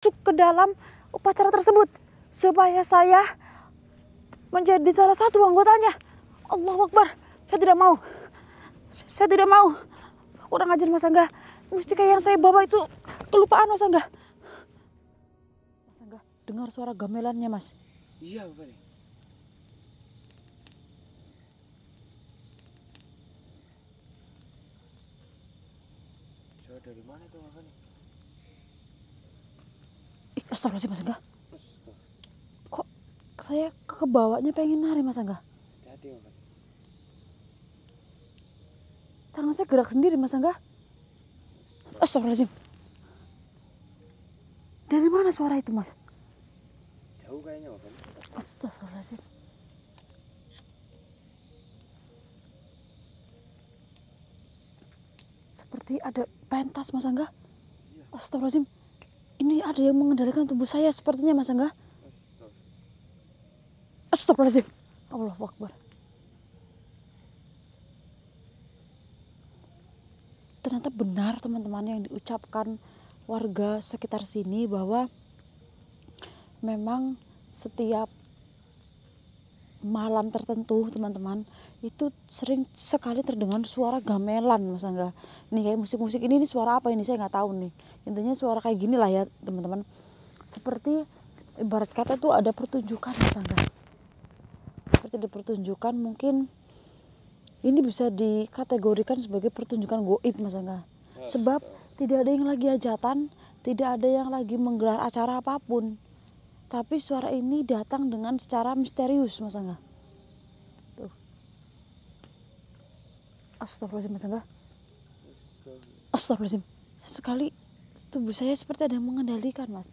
masuk ke dalam upacara tersebut supaya saya menjadi salah satu anggotanya. Allahu Akbar. Saya tidak mau. Saya tidak mau. Kurang ajar Mas Angga. Mustika yang saya bawa itu kelupaan Mas Angga. Mas Angga, dengar suara gamelannya Mas. Iya Bapak nih. Suara dari mana tuh Bapak nih? Astagfirullahaladzim Mas Angga. Kok saya kebawanya pengen nari Mas Angga? Hati-hati Bapak. Tangan saya gerak sendiri Mas Angga. Astagfirullahaladzim. Dari mana suara itu Mas? Jauh kayaknya Bapak. Astagfirullahaladzim. Seperti ada pentas Mas Angga. Astagfirullahaladzim. Ini ada yang mengendalikan tubuh saya sepertinya Mas Angga. Astagfirullahaladzim. Allahu Akbar. Ternyata benar teman-teman yang diucapkan warga sekitar sini bahwa memang setiap malam tertentu teman-teman itu sering sekali terdengar suara gamelan Mas Angga. Nih kayak musik-musik ini suara apa ini saya nggak tahu nih. Intinya suara kayak gini lah ya teman-teman. Seperti ibarat kata tuh ada pertunjukan Mas Angga. Seperti ada pertunjukan, mungkin ini bisa dikategorikan sebagai pertunjukan goib Mas Angga. Sebab tidak ada yang lagi hajatan, tidak ada yang lagi menggelar acara apapun. Tapi suara ini datang dengan secara misterius Mas Angga. Tuh. Astagfirullahaladzim Mas Angga. Astagfirullahaladzim. Sekali tubuh saya seperti ada yang mengendalikan Mas.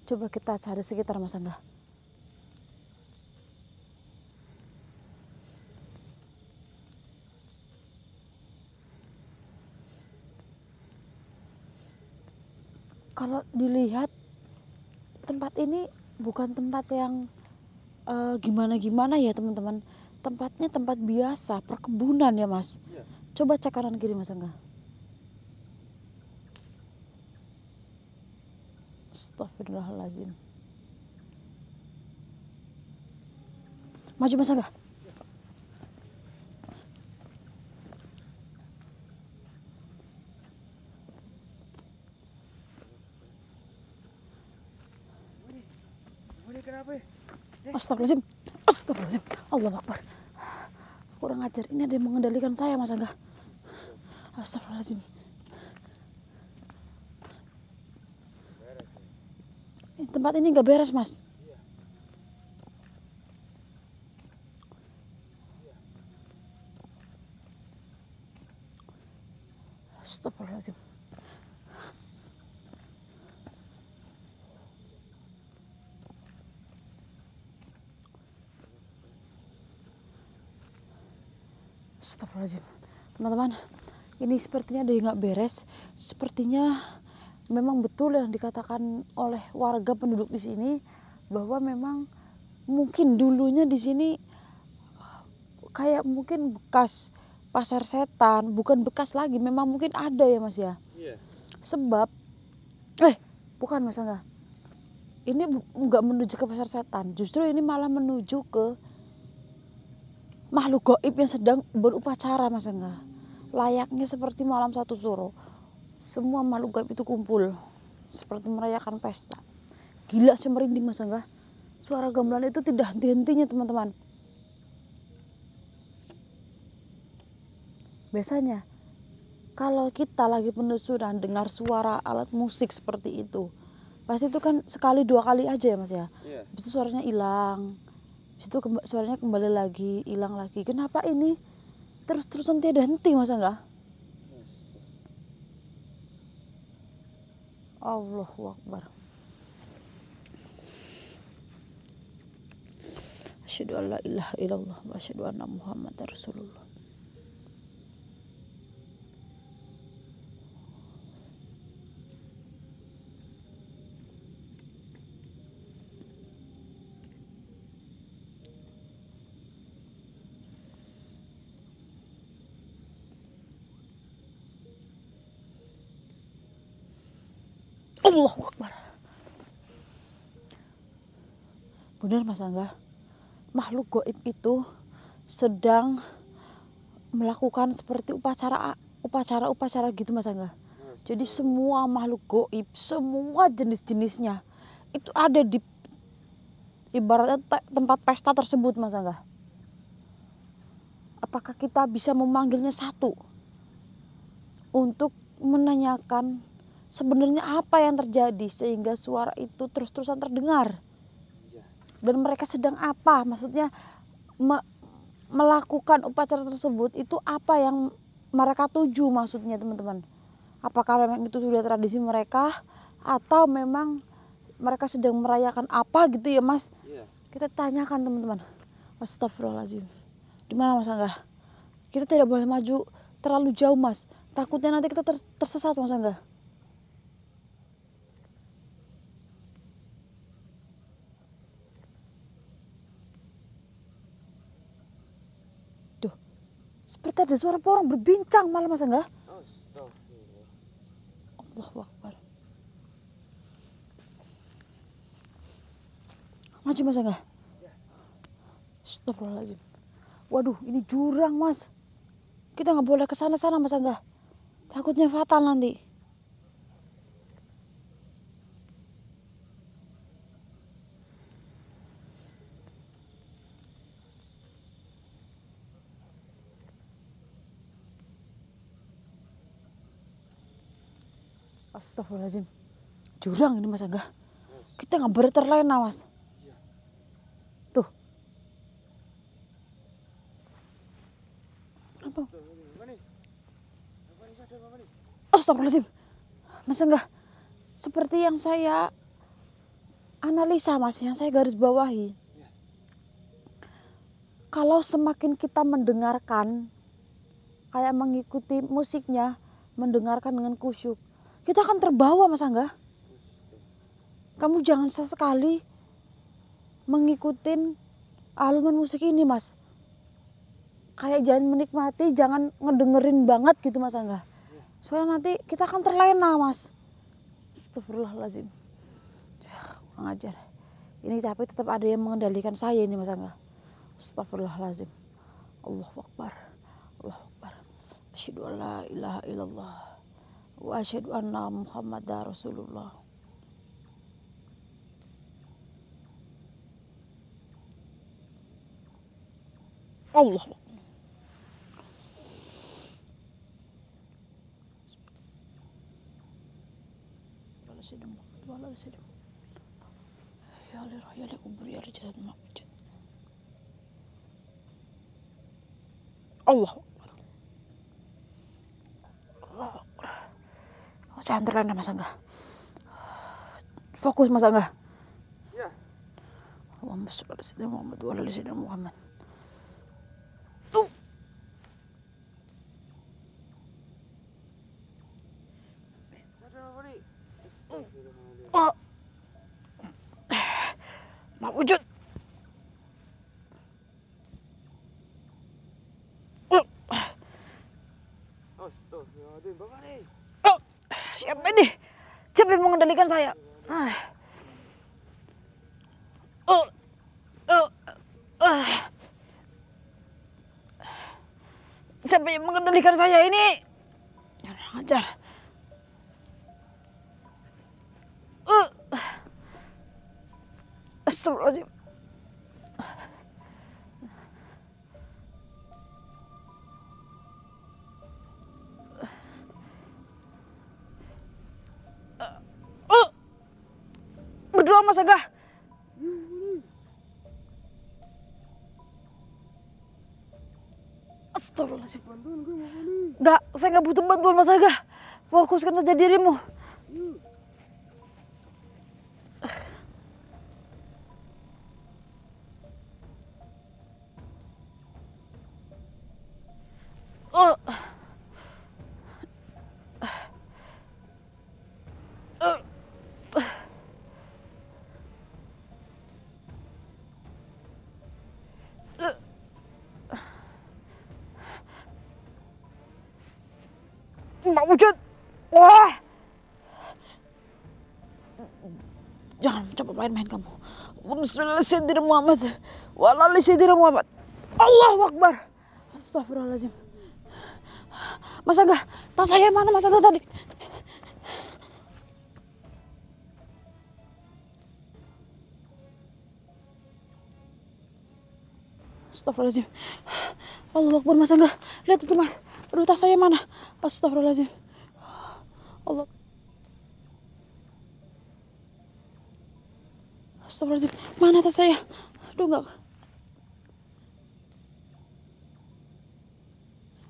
Coba kita cari sekitar Mas Angga. Kalau dilihat tempat ini bukan tempat yang gimana-gimana ya teman-teman. Tempatnya tempat biasa, perkebunan ya Mas. Iya. Coba cek kanan kiri Mas Angga. Astagfirullahaladzim. Maju Mas Angga. Ini kenapa ya? Astagfirullahaladzim. Astagfirullahaladzim. Allahu Akbar. Kurang ajar. Ini ada yang mengendalikan saya Mas Angga. Astagfirullahaladzim. Tempat ini nggak beres Mas. Astagfirullahaladzim. Astagfirullahaladzim. Teman-teman, ini sepertinya ada yang nggak beres. Sepertinya memang betul yang dikatakan oleh warga penduduk di sini bahwa memang mungkin dulunya di sini kayak mungkin bekas pasar setan, bukan bekas lagi, memang mungkin ada ya Mas ya. Iya. Sebab bukan Mas Angga. Ini nggak menuju ke pasar setan, justru ini malah menuju ke makhluk gaib yang sedang berupacara Mas Angga. Layaknya seperti malam satu suro. Semua makhluk gaib itu kumpul seperti merayakan pesta. Gila saya merinding Mas Angga. Suara gamelan itu tidak henti-hentinya teman-teman. Biasanya kalau kita lagi penelusuran dengar suara alat musik seperti itu, pasti itu kan sekali dua kali aja ya Mas ya. Iya. Habis itu suaranya hilang. Habis itu suaranya kembali lagi, hilang lagi. Kenapa ini terus-terusan tiada henti Mas Angga? Allahu Akbar. Asyhadu an la ilaha illallah wa asyhadu anna Muhammadar Rasulullah. Allahu Akbar. Benar Mas Angga, makhluk goib itu sedang melakukan seperti upacara gitu Mas Angga. Jadi semua makhluk goib, semua jenis-jenisnya itu ada di ibaratnya tempat pesta tersebut Mas Angga. Apakah kita bisa memanggilnya satu untuk menanyakan sebenarnya apa yang terjadi sehingga suara itu terus-terusan terdengar? Dan mereka sedang apa? Maksudnya melakukan upacara tersebut itu apa yang mereka tuju maksudnya teman-teman? Apakah memang itu sudah tradisi mereka atau memang mereka sedang merayakan apa gitu ya Mas? Iya. Kita tanyakan teman-teman. Astagfirullahaladzim. Di mana Mas Angga? Kita tidak boleh maju terlalu jauh Mas. Takutnya nanti kita tersesat Mas Angga. Duh, seperti ada suara orang berbincang malah Mas Angga. Astagfirullah. Allahu Akbar. Maju Mas Angga. Astagfirullahaladzim. Waduh, ini jurang Mas. Kita nggak boleh ke sana-sana Mas Angga. Takutnya fatal nanti. Astagfirullahaladzim. Jurang ini Mas Angga. Kita nggak boleh terlena Mas. Tuh. Apa? Astagfirullahaladzim. Mas Angga. Seperti yang saya analisa Mas, yang saya garis bawahi. Kalau semakin kita mendengarkan, kayak mengikuti musiknya, mendengarkan dengan kusyuk, kita akan terbawa Mas Angga. Kamu jangan sesekali mengikuti alunan musik ini Mas. Kayak jangan menikmati, jangan ngedengerin banget gitu Mas Angga. Soalnya nanti kita akan terlena Mas. Astagfirullahaladzim. Kurang ajar. Ini tapi tetap ada yang mengendalikan saya ini Mas Angga. Astagfirullahaladzim. Allahu Akbar. Allahu Akbar. Asyhadu an la ilaha illallah. Wa asyhadu anna Muhammadar Rasulullah. Allah. Allah. Jangan terlena Mas Angga. Fokus Mas Angga. Ya. Allahumma sholli ala sayyidina Muhammad wa ala ali sayyidina Muhammad. Oh. Mak wujud. Astagfirullahaladzim, Bapak nih. Oh. Siapa ini? Siapa yang mengendalikan saya? Siapa yang mengendalikan saya ini? Jangan ajar. Astagfirullahaladzim. Berdoa Mas Angga. Astagfirullahaladzim. Enggak, saya nggak butuh bantuan Mas Angga. Fokuskan saja dirimu. Mak wujud. Wah. Jangan coba main-main kamu. Bismillahirrahmanirrahim Muhammad. Walali Sayyidina Muhammad. Allahu Akbar. Astagfirullahaladzim. Mas Angga, tas saya mana Mas Angga tadi? Astagfirullahaladzim. Allahu Akbar Mas Angga. Lihat itu Mas. Aduh, tas saya mana? Astagfirullahaladzim. Allah. Astagfirullahaladzim. Mana tas saya? Aduh, enggak.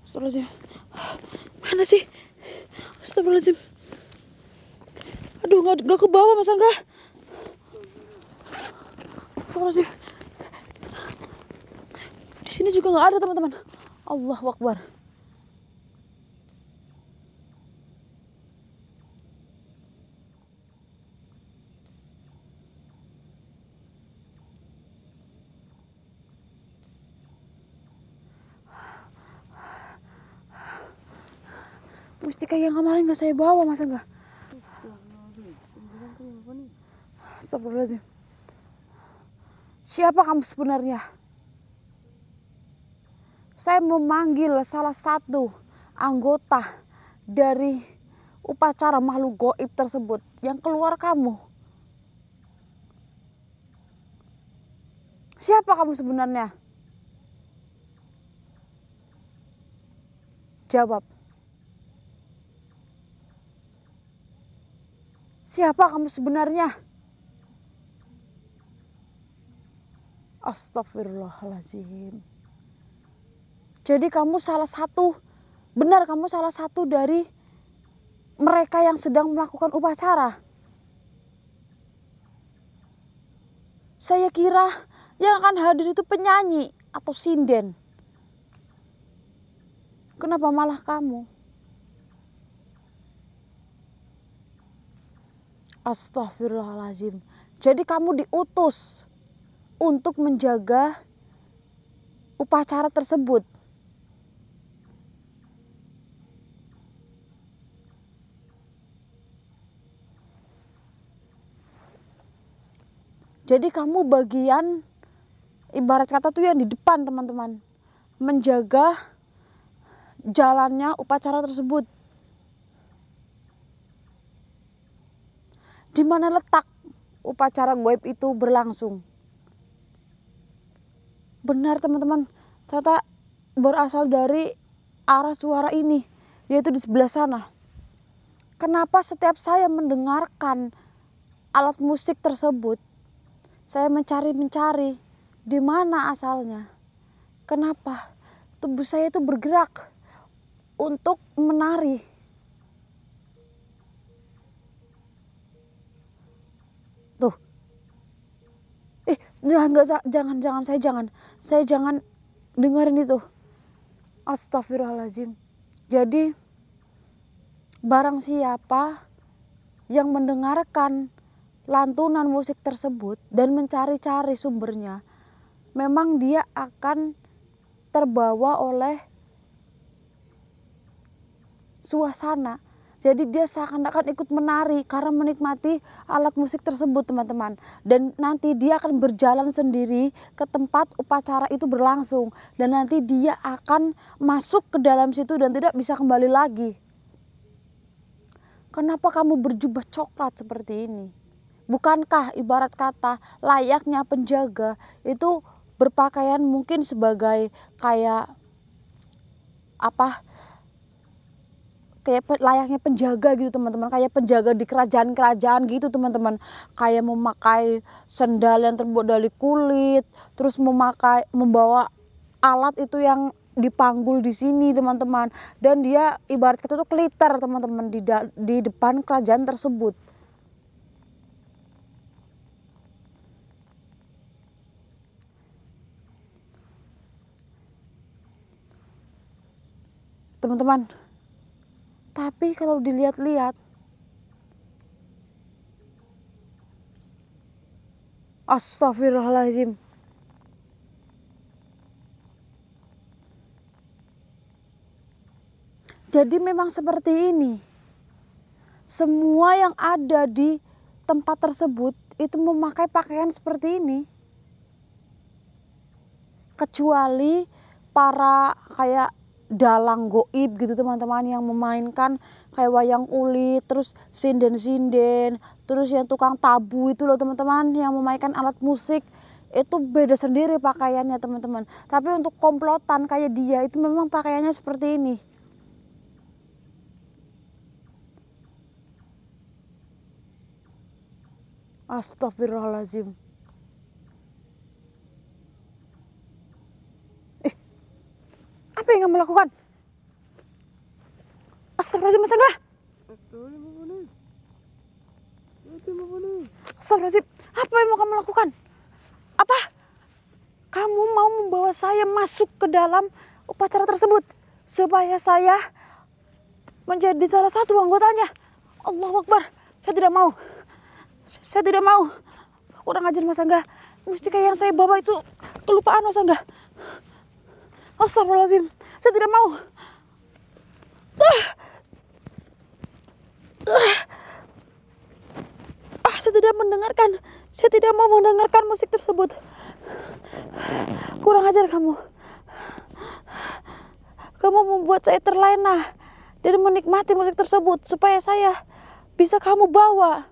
Astagfirullahaladzim. Mana sih? Astagfirullahaladzim. Aduh, enggak ke bawah Mas Angga. Astagfirullahaladzim. Di sini juga enggak ada teman-teman. Allahu Akbar. Mustika yang kemarin gak saya bawa Mas Angga. Astagfirullahaladzim. Siapa kamu sebenarnya? Saya memanggil salah satu anggota dari upacara makhluk gaib tersebut. Yang keluar kamu. Siapa kamu sebenarnya? Jawab. Siapa kamu sebenarnya? Astagfirullahaladzim. Jadi kamu salah satu, benar kamu salah satu dari mereka yang sedang melakukan upacara. Saya kira yang akan hadir itu penyanyi atau sinden. Kenapa malah kamu? Astagfirullahaladzim. Jadi kamu diutus untuk menjaga upacara tersebut. Jadi kamu bagian ibarat kata tuh yang di depan teman-teman. Menjaga jalannya upacara tersebut. Di mana letak upacara gaib itu berlangsung? Benar teman-teman, ternyata berasal dari arah suara ini, yaitu di sebelah sana. Kenapa setiap saya mendengarkan alat musik tersebut, saya mencari-mencari di mana asalnya? Kenapa tubuh saya itu bergerak untuk menari? Tuh, jangan, saya jangan dengerin itu. Astagfirullahaladzim. Jadi barang siapa yang mendengarkan lantunan musik tersebut dan mencari-cari sumbernya, memang dia akan terbawa oleh suasana. Jadi dia seakan-akan ikut menari karena menikmati alat musik tersebut teman-teman. Dan nanti dia akan berjalan sendiri ke tempat upacara itu berlangsung. Dan nanti dia akan masuk ke dalam situ dan tidak bisa kembali lagi. Kenapa kamu berjubah coklat seperti ini? Bukankah ibarat kata layaknya penjaga itu berpakaian mungkin sebagai kayak apa? Kayak layaknya penjaga gitu teman-teman, kayak penjaga di kerajaan-kerajaan gitu teman-teman, kayak memakai sendal yang terbuat dari kulit, terus membawa alat itu yang dipanggul di sini teman-teman, dan dia ibarat kata itu keliter teman-teman di depan kerajaan tersebut. Teman-teman, tapi kalau dilihat-lihat, astagfirullahaladzim. Jadi memang seperti ini. Semua yang ada di tempat tersebut itu memakai pakaian seperti ini. Kecuali para kayak dalang goib gitu teman-teman, yang memainkan kayak wayang kulit, terus sinden-sinden, terus yang tukang tabu itu loh teman-teman, yang memainkan alat musik, itu beda sendiri pakaiannya teman-teman. Tapi untuk komplotan kayak dia itu memang pakaiannya seperti ini. Astagfirullahaladzim. Apa yang kamu lakukan? Astagfirullahaladzim, Mas Angga. Astagfirullahaladzim. Apa yang mau kamu lakukan? Apa? Kamu mau membawa saya masuk ke dalam upacara tersebut supaya saya menjadi salah satu anggotanya? Allahu Akbar. Saya tidak mau. Saya tidak mau. Kurang ajar Mas Angga. Mustika yang saya bawa itu kelupaan Mas Angga. Astagfirullahaladzim. Saya tidak mau. Saya tidak mendengarkan. Saya tidak mau mendengarkan musik tersebut. Kurang ajar kamu. Kamu membuat saya terlena dan menikmati musik tersebut supaya saya bisa kamu bawa.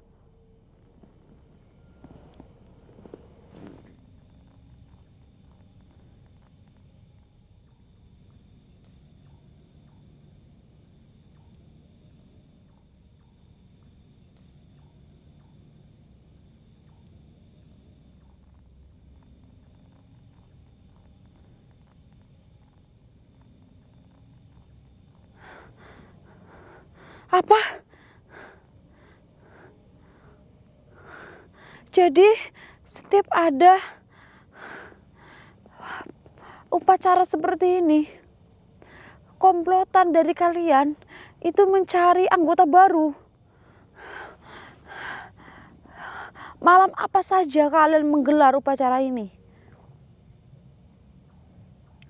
Apa? Jadi setiap ada upacara seperti ini, komplotan dari kalian itu mencari anggota baru. Malam apa saja kalian menggelar upacara ini?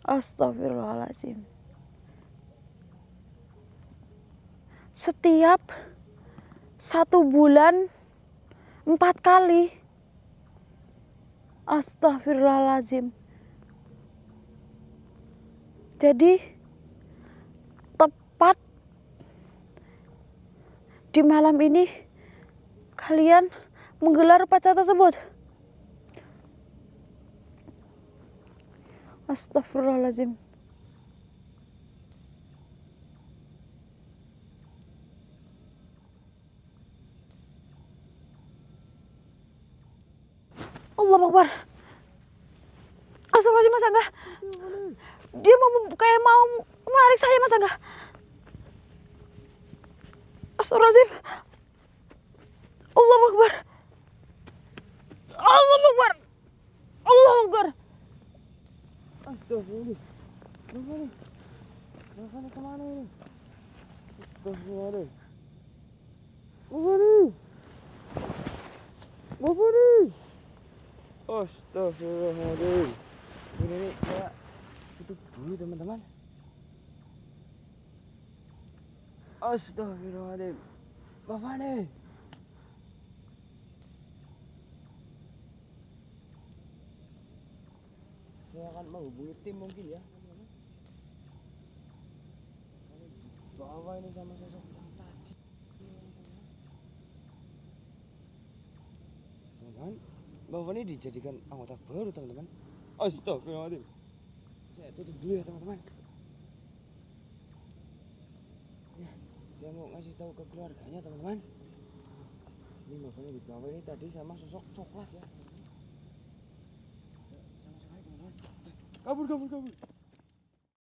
Astagfirullahaladzim. Setiap 1 bulan 4 kali. Astagfirullahaladzim. Jadi tepat di malam ini kalian menggelar upacara tersebut. Astagfirullahaladzim. Allahu Akbar. Astagfirullahaladzim Mas Angga. Dia kayak mau menarik saya Mas Angga. Astagfirullahaladzim. Allahu Akbar. Allahu Akbar. Allahu Akbar. Astagfirullah. Kemana kemana ini? Astagfirullah. Bapak nih. Astagfirullahaladzim. Ini kayak tutup dulu teman-teman. Astagfirullahaladzim. Bapak nih. Saya akan menghubungi tim mungkin ya teman-teman. Bawa ini sama sosok yang tadi. Teman-teman, Bapak ini dijadikan anggota baru teman-teman. Astagfirullahaladzim. Saya tutup dulu ya teman-teman. Ya, saya mau ngasih tahu ke keluarganya teman-teman. Ini bapaknya di bawah ini tadi sama sosok coklat ya. Kabur.